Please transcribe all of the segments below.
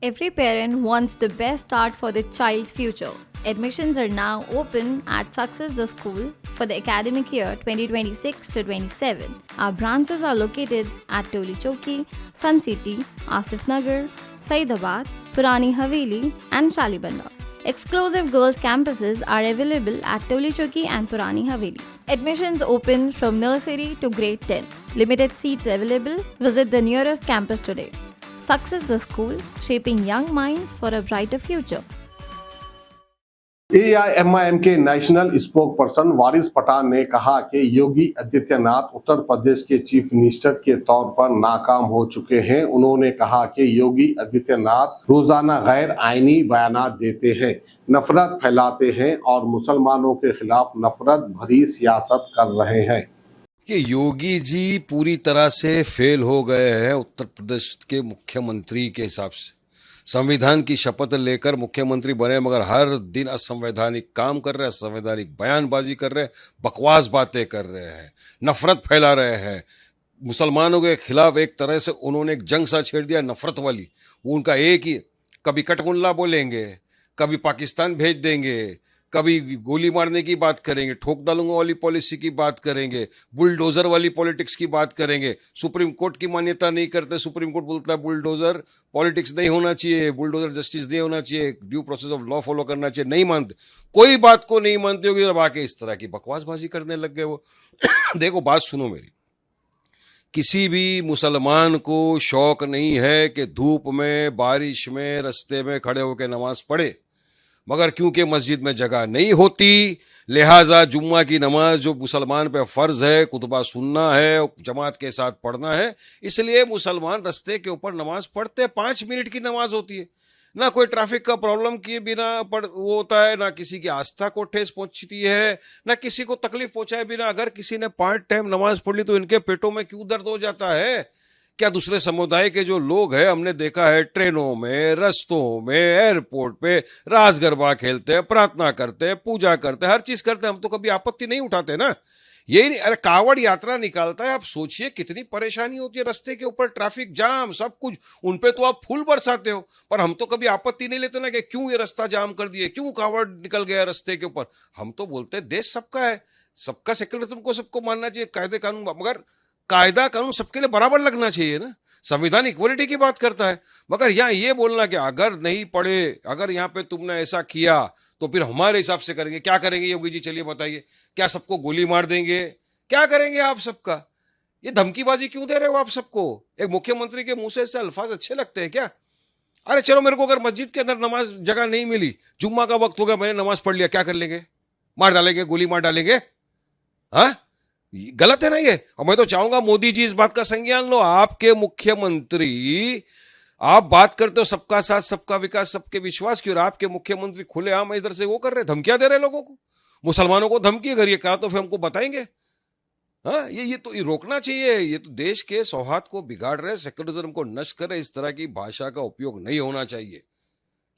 Every parent wants the best start for their child's future. Admissions are now open at Success the School for the academic year 2026 to 27. Our branches are located at Toli Chowki, Sun City, Asif Nagar, Saidabad, Purani Haveli, and Shalibanda. Exclusive girls' campuses are available at Toli Chowki and Purani Haveli. Admissions open from nursery to grade 10. Limited seats available. Visit the nearest campus today. Success the School, shaping young minds for a brighter future. AIMIM के national spoke person वारिस पठान ने कहा कि योगी आदित्यनाथ उत्तर प्रदेश के chief minister के तौर पर नाकाम हो चुके हैं। उन्होंने कहा कि योगी आदित्यनाथ रोजाना गैर आईनी बयानात देते हैं, नफरत फैलाते हैं और मुसलमानों के खिलाफ नफरत भरी सियासत कर रहे हैं। कि योगी जी पूरी तरह से फेल हो गए हैं उत्तर प्रदेश के मुख्यमंत्री के हिसाब से। संविधान की शपथ लेकर मुख्यमंत्री बने मगर हर दिन असंवैधानिक काम कर रहे हैं, असंवैधानिक बयानबाजी कर रहे हैं, बकवास बातें कर रहे हैं, नफरत फैला रहे हैं। मुसलमानों के खिलाफ एक तरह से उन्होंने एक जंग सा छेड़ दिया, नफरत वाली। वो उनका एक ही, कभी कटमुल्ला बोलेंगे, कभी पाकिस्तान भेज देंगे, कभी गोली मारने की बात करेंगे, ठोक डालूंगा वाली पॉलिसी की बात करेंगे, बुलडोजर वाली पॉलिटिक्स की बात करेंगे। सुप्रीम कोर्ट की मान्यता नहीं करते। सुप्रीम कोर्ट बोलता है बुलडोजर पॉलिटिक्स नहीं होना चाहिए, बुलडोजर जस्टिस नहीं होना चाहिए, due process of law follow करना चाहिए। नहीं मानते, कोई बात को नहीं मानते होगी, जब आके इस तरह की बकवासबाजी करने लग गए वो। देखो बात सुनो मेरी, किसी भी मुसलमान को शौक नहीं है कि धूप में, बारिश में, रस्ते में खड़े होकर नमाज पढ़े, मगर क्योंकि मस्जिद में जगह नहीं होती, लिहाजा जुम्मा की नमाज जो मुसलमान पे फर्ज है, खुतबा सुनना है, जमात के साथ पढ़ना है, इसलिए मुसलमान रस्ते के ऊपर नमाज पढ़ते। 5 मिनट की नमाज होती है, ना कोई ट्रैफिक का प्रॉब्लम किए बिना वो होता है, ना किसी की आस्था को ठेस पहुंचती है, ना किसी को तकलीफ पहुंचाए बिना। अगर किसी ने 5 टाइम नमाज पढ़ ली तो इनके पेटों में क्यों दर्द हो जाता है? क्या दूसरे समुदाय के जो लोग हैं, हमने देखा है ट्रेनों में, रस्तों में, एयरपोर्ट पे रास गरबा खेलते हैं, प्रार्थना करते हैं, पूजा करते हैं, हर चीज करते हैं, हम तो कभी आपत्ति नहीं उठाते ना। यही नहीं, अरे कावड़ यात्रा निकालता है, आप सोचिए कितनी परेशानी होती है, रस्ते के ऊपर ट्रैफिक जाम, सब कुछ, उनपे तो आप फूल बरसाते हो, पर हम तो कभी आपत्ति नहीं लेते ना कि क्यों ये रास्ता जाम कर दिए, क्यों कावड़ निकल गया रस्ते के ऊपर। हम तो बोलते हैं देश सबका है, सबका सेक्युलरिज्म को सबको मानना चाहिए, कायदे कानून, मगर कायदा कानून सबके लिए बराबर लगना चाहिए ना। संविधान इक्वलिटी की बात करता है, मगर यहाँ ये बोलना कि अगर नहीं पढ़े, अगर यहाँ पे तुमने ऐसा किया तो फिर हमारे हिसाब से करेंगे। क्या करेंगे योगी जी, चलिए बताइए, क्या सबको गोली मार देंगे? क्या करेंगे आप सबका? ये धमकीबाजी क्यों दे रहे हो आप सबको? एक मुख्यमंत्री के मुंह से ऐसे अल्फाज अच्छे लगते हैं क्या? अरे चलो, मेरे को अगर मस्जिद के अंदर नमाज जगह नहीं मिली, जुम्मा का वक्त हो गया, मैंने नमाज पढ़ लिया, क्या कर लेंगे? मार डालेंगे, गोली मार डालेंगे? हाँ, गलत है ना ये। और मैं तो चाहूंगा मोदी जी इस बात का संज्ञान लो। आपके मुख्यमंत्री, आप बात करते हो सबका साथ, सबका विकास, सबके विश्वास की, और आपके मुख्यमंत्री खुलेआम इधर से वो कर रहे, धमकियां दे रहे लोगों को, मुसलमानों को धमकी। अगर ये कहा तो फिर हमको बताएंगे। हाँ, ये तो ये रोकना चाहिए। ये तो देश के सौहार्द को बिगाड़ रहे, सेक्युलरिज्म को नष्ट कर रहे। इस तरह की भाषा का उपयोग नहीं होना चाहिए।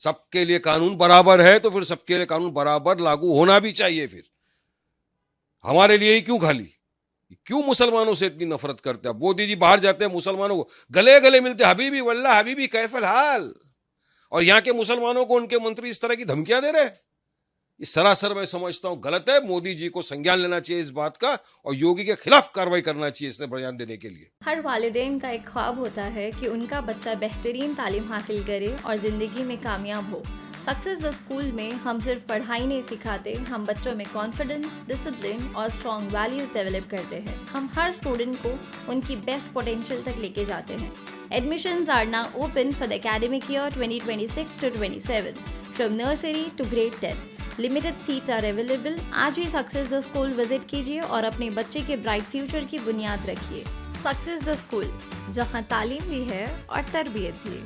सबके लिए कानून बराबर है तो फिर सबके लिए कानून बराबर लागू होना भी चाहिए। फिर हमारे लिए ही क्यों खाली? क्यों मुसलमानों से इतनी नफरत करते हैं? मोदी जी बाहर जाते हैं, मुसलमानों को गले गले मिलते, हबीबी वल्ला हबीबी कैफल हाल, और यहाँ के मुसलमानों को उनके मंत्री इस तरह की धमकियां दे रहे हैं। इस सरासर मैं समझता हूं गलत है। मोदी जी को संज्ञान लेना चाहिए इस बात का, और योगी के खिलाफ कार्रवाई करना चाहिए इसने बयान देने के लिए। हर वालिदैन का एक ख्वाब होता है कि उनका बच्चा बेहतरीन तालीम हासिल करे और ज़िंदगी में कामयाब हो। सक्सेस द स्कूल में हम सिर्फ पढ़ाई नहीं सिखाते, हम बच्चों में कॉन्फिडेंस, डिसिप्लिन और स्ट्रॉन्ग वैल्यूज डेवलप करते हैं। हम हर स्टूडेंट को उनकी बेस्ट पोटेंशियल तक लेके जाते हैं। Admissions are now open for the academic year 2026 to 27 from nursery to grade 10. Limited seats are available. आज ही सक्सेस द स्कूल विजिट कीजिए और अपने बच्चे के ब्राइट फ्यूचर की बुनियाद रखिए। सक्सेस द स्कूल, जहाँ तालीम भी है और तरबियत भी।